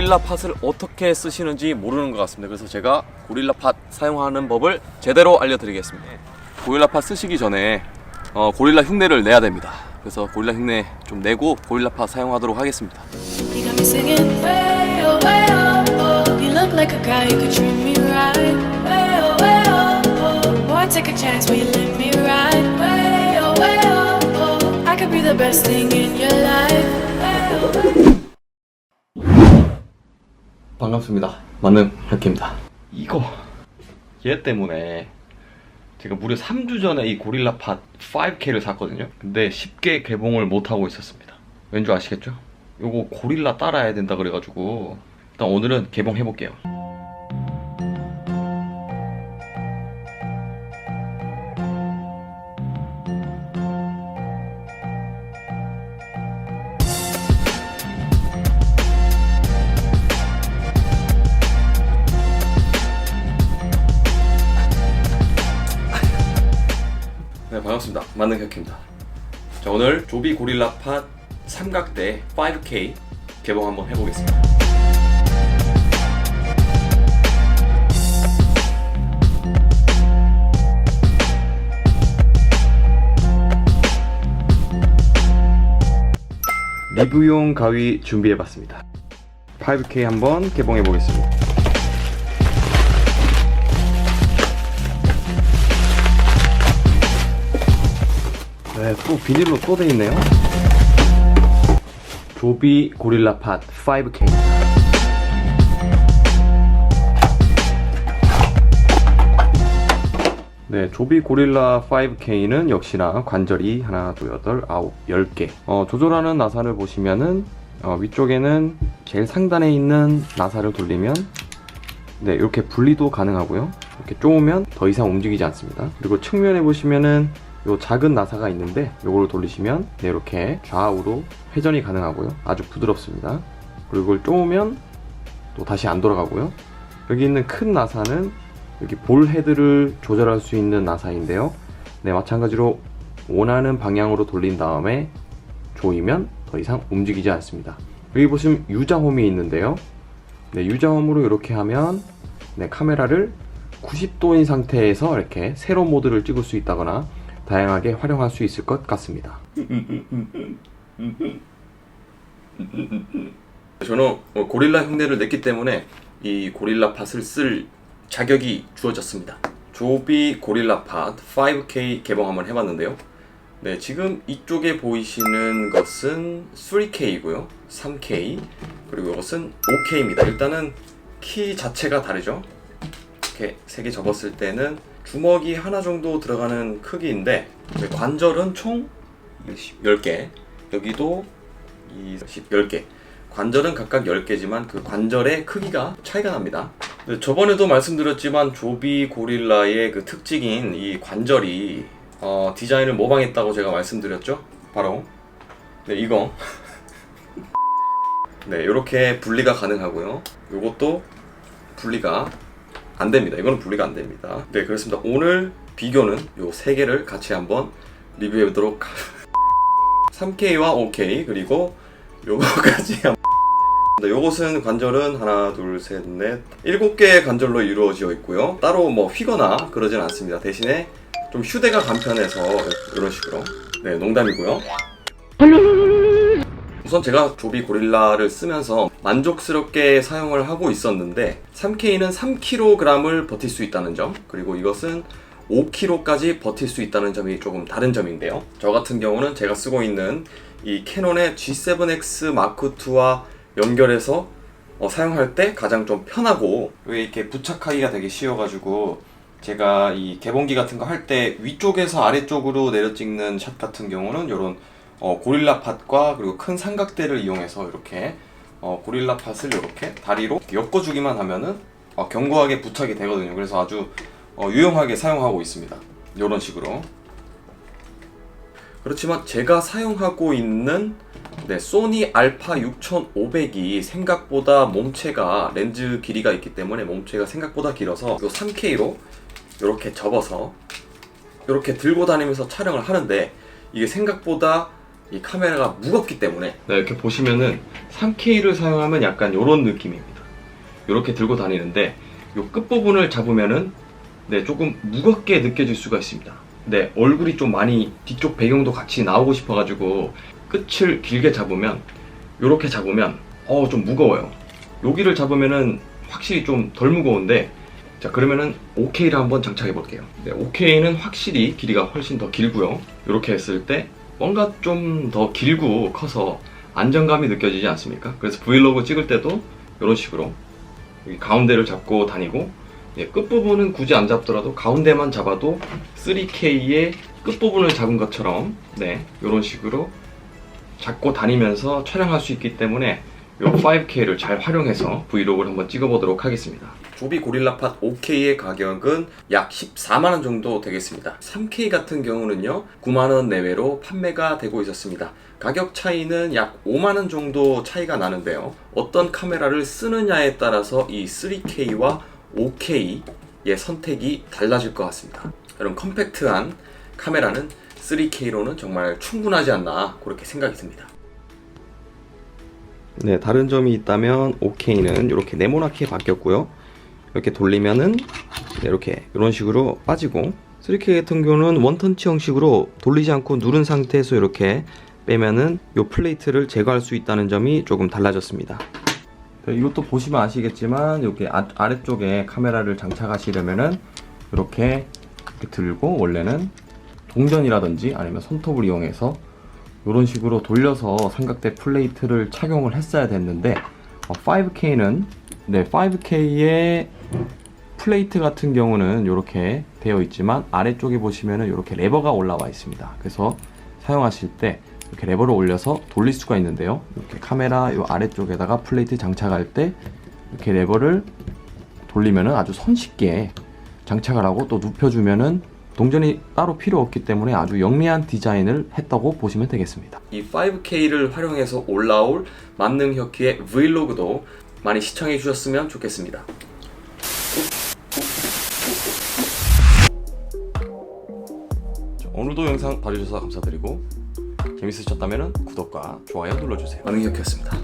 고릴라 팟을 어떻게 쓰시는지 모르는 것 같습니다. 그래서 제가 고릴라 팟 사용하는 법을 제대로 알려드리겠습니다. 고릴라 팟 쓰시기 전에 고릴라 흉내를 내야 됩니다. 그래서 고릴라 흉내 좀 내고 고릴라 팟 사용하도록 하겠습니다. You got me singing way oh way oh oh. You look like a guy who could treat me right. Way oh way oh oh. Boy, take a chance, will you let me ride? Way oh oh. I could be the best thing in your life. Way oh. 반갑습니다. 만능 혁기입니다. 얘 때문에 제가 무려 3주 전에 이 고릴라 팟 5K를 샀거든요. 근데 쉽게 개봉을 못하고 있었습니다. 왠지 아시겠죠? 요거 고릴라 따라야 된다 그래가지고 일단 오늘은 개봉해볼게요. 네, 반갑습니다. 만능 혁기입니다. 자, 오늘 조비 고릴라 팟 삼각대 5K 개봉 한번 해보겠습니다. 리뷰용 가위 준비해봤습니다. 5K 한번 개봉해보겠습니다. 네, 또 비닐로 또 돼 있네요. 조비 고릴라 팟 5K. 네, 조비 고릴라 5K는 역시나 관절이 하나, 둘, 여덟, 아홉, 10개. 조절하는 나사를 보시면은 위쪽에는 제일 상단에 있는 나사를 돌리면 네, 이렇게 분리도 가능하고요. 이렇게 쪼으면 더 이상 움직이지 않습니다. 그리고 측면에 보시면은 요 작은 나사가 있는데 요걸 돌리시면 네, 이렇게 좌우로 회전이 가능하고요. 아주 부드럽습니다. 그리고 이걸 쪼으면 또 다시 안 돌아가고요. 여기 있는 큰 나사는 여기 볼 헤드를 조절할 수 있는 나사인데요. 네, 마찬가지로 원하는 방향으로 돌린 다음에 조이면 더 이상 움직이지 않습니다. 여기 보시면 유자홈이 있는데요. 네, 유자홈으로 이렇게 하면 네, 카메라를 90도인 상태에서 이렇게 세로 모드를 찍을 수 있다거나 다양하게 활용할 수 있을 것 같습니다. 저는 고릴라 흉내를 냈기 때문에 이 고릴라 팟을 쓸 자격이 주어졌습니다. 조비 고릴라 팟 5K 개봉 한번 해봤는데요. 네, 지금 이쪽에 보이시는 것은 3K이고요. 3K 그리고 이것은 5K입니다. 일단은 키 자체가 다르죠. 이렇게 세 개 접었을 때는 주먹이 하나 정도 들어가는 크기인데 관절은 총 10개, 여기도 10개. 관절은 각각 10개지만 그 관절의 크기가 차이가 납니다. 저번에도 말씀드렸지만 조비 고릴라의 그 특징인 이 관절이 디자인을 모방했다고 제가 말씀드렸죠. 바로 네, 이거 네, 이렇게 분리가 가능하고요. 이것도 분리가 안 됩니다. 이거는 분리가 안 됩니다. 네, 그렇습니다. 오늘 비교는 요 세 개를 같이 한번 리뷰해 보도록 3K와 5K 그리고 요거까지 요것은 관절은 하나, 둘, 셋, 넷 7개의 관절로 이루어져 있고요. 따로 뭐 휘거나 그러진 않습니다. 대신에 좀 휴대가 간편해서 이런 식으로 네, 농담이고요. 우선 제가 조비 고릴라를 쓰면서 만족스럽게 사용을 하고 있었는데 3K는 3kg을 버틸 수 있다는 점, 그리고 이것은 5kg까지 버틸 수 있다는 점이 조금 다른 점인데요. 저 같은 경우는 제가 쓰고 있는 이 캐논의 G7X 마크2와 연결해서 사용할 때 가장 좀 편하고 이렇게 부착하기가 되게 쉬워가지고 제가 이 개봉기 같은 거 할 때 위쪽에서 아래쪽으로 내려 찍는 샷 같은 경우는 이런 고릴라 팟과 그리고 큰 삼각대를 이용해서 이렇게 고릴라 팟을 이렇게 다리로 엮어주기만 하면은 견고하게 부착이 되거든요. 그래서 아주 유용하게 사용하고 있습니다. 이런 식으로. 그렇지만 제가 사용하고 있는 네, 소니 알파 6500이 생각보다 몸체가 렌즈 길이가 있기 때문에 몸체가 생각보다 길어서 이 3K로 이렇게 접어서 이렇게 들고 다니면서 촬영을 하는데 이게 생각보다 이 카메라가 무겁기 때문에 네, 이렇게 보시면은 3K를 사용하면 약간 이런 느낌입니다. 이렇게 들고 다니는데 이 끝부분을 잡으면은 네, 조금 무겁게 느껴질 수가 있습니다. 네, 얼굴이 좀 많이 뒤쪽 배경도 같이 나오고 싶어가지고 끝을 길게 잡으면 이렇게 잡으면 좀 무거워요. 여기를 잡으면은 확실히 좀 덜 무거운데 자 그러면은 5K를 한번 장착해 볼게요. 네, 5K는 확실히 길이가 훨씬 더 길고요. 이렇게 했을 때 뭔가 좀 더 길고 커서 안정감이 느껴지지 않습니까? 그래서 브이로그 찍을 때도 이런 식으로 여기 가운데를 잡고 다니고 끝부분은 굳이 안 잡더라도 가운데만 잡아도 3K의 끝부분을 잡은 것처럼 네, 이런 식으로 잡고 다니면서 촬영할 수 있기 때문에 이 5K를 잘 활용해서 브이로그를 한번 찍어보도록 하겠습니다. 조비 고릴라팟 5K의 가격은 약 14만원 정도 되겠습니다. 3K 같은 경우는요 9만원 내외로 판매가 되고 있었습니다. 가격 차이는 약 5만원 정도 차이가 나는데요, 어떤 카메라를 쓰느냐에 따라서 이 3K와 5K의 선택이 달라질 것 같습니다. 이런 컴팩트한 카메라는 3K로는 정말 충분하지 않나 그렇게 생각이 듭니다. 네, 다른 점이 있다면 5K는 이렇게 네모나게 바뀌었고요. 이렇게 돌리면은 이렇게 이런 식으로 빠지고, 3K 같은 경우는 원터치 형식으로 돌리지 않고 누른 상태에서 이렇게 빼면은 이 플레이트를 제거할 수 있다는 점이 조금 달라졌습니다. 이것도 보시면 아시겠지만 여기 아래쪽에 카메라를 장착하시려면은 이렇게 들고 원래는 동전이라든지 아니면 손톱을 이용해서 이런 식으로 돌려서 삼각대 플레이트를 착용을 했어야 됐는데 5K는 네, 5K의 플레이트 같은 경우는 이렇게 되어 있지만 아래쪽에 보시면은 이렇게 레버가 올라와 있습니다. 그래서 사용하실 때 이렇게 레버를 올려서 돌릴 수가 있는데요, 이렇게 카메라 이 아래쪽에다가 플레이트 장착할 때 이렇게 레버를 돌리면은 아주 손쉽게 장착을 하고 또 눕혀주면은 동전이 따로 필요 없기 때문에 아주 영리한 디자인을 했다고 보시면 되겠습니다. 이 5K를 활용해서 올라올 만능혁기의 브이로그도 많이 시청해 주셨으면 좋겠습니다. 오늘도 영상 봐주셔서 감사드리고 재밌으셨다면 구독과 좋아요 눌러주세요. 만능혁기였습니다.